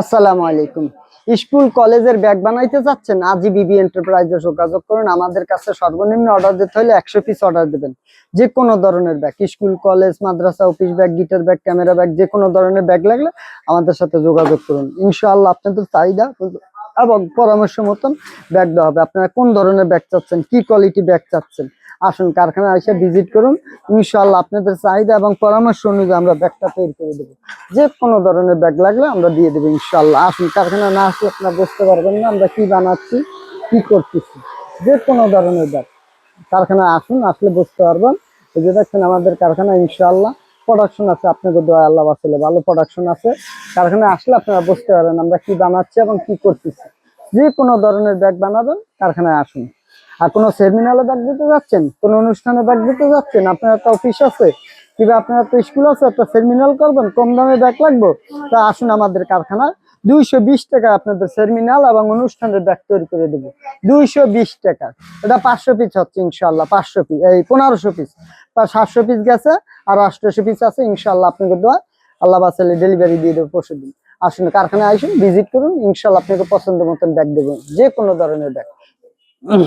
আসসালামু আলাইকুম। স্কুল কলেজের ব্যাগ বানাইতে চাচ্ছেন? আজই বিবি এন্টারপ্রাইজে যোগাযোগ করুন। আমাদের কাছে সর্বনিম্ন অর্ডার দিতে হলে 100 পিস অর্ডার দেবেন। যে কোনো ধরনের ব্যাগ, স্কুল কলেজ মাদ্রাসা office bag, guitar bag, camera bag, যে কোনো ধরনের ব্যাগ লাগলে আমাদের সাথে যোগাযোগ করুন। ইনশাআল্লাহ আপনাদের চাহিদা এবং পরামর্শ মতন ব্যাগ দেওয়া হবে। আপনারা কোন ধরনের ব্যাগ চাচ্ছেন, কি কোয়ালিটি ব্যাগ চাচ্ছেন, আসুন কারখানায় এসে ভিজিট করুন। ইনশাআল্লাহ আপনাদের চাহিদা এবং পরামর্শ অনুযায়ী আমরা ব্যাগটা তৈরি করে দেবো। যে কোনো ধরনের ব্যাগ লাগলে আমরা দিয়ে দেবো ইনশাআল্লাহ। আসুন, কারখানা না আসলে আপনারা বুঝতে পারবেন না আমরা কি বানাচ্ছি, কি করতেছি। যে কোনো ধরনের ব্যাগ কারখানা আসুন, আসলে বুঝতে পারবেন। এই যে দেখছেন আমাদের কারখানা ইনশাআল্লাহ প্রোডাকশন আছে, আপনাদের দোয়া আল্লাহ বাসালে ভালো প্রোডাকশন আছে। কারখানায় আসলে আপনারা বুঝতে পারবেন আমরা কি বানাচ্ছি এবং কি করতেছি। যে কোনো ধরনের ব্যাগ বানাবেন কারখানায় আসুন। আর কোনো সেমিনারে ব্যাগ দিতে যাচ্ছেন, কোনো অনুষ্ঠানে ব্যাগ দিতে যাচ্ছেন, আপনার একটা অফিস আছে কিংবা আপনার একটা স্কুল আছে, একটা সেমিনার করবেন, কম দামে ব্যাগ লাগবে, তা আসুন আমাদের কারখানায়। 220 টাকা আপনাদের সেমিনার এবং অনুষ্ঠানের ব্যাগ তৈরি করে দেবো। 220 টাকা। এটা 500 পিস হচ্ছে ইনশাল্লাহ। 500 পিস, এই 1500 পিস, 700 পিস গেছে আর 800 পিস আছে ইনশাল্লাহ। আপনাকে দোয়া আল্লাহ বাসালে ডেলিভারি দিয়ে দেবো পরশুদিন। আসুন কারখানায় আসুন, ভিজিট করুন, ইনশাল্লাহ আপনাকে পছন্দ মতন ব্যাগ দেবো, যে কোনো ধরনের ব্যাগ।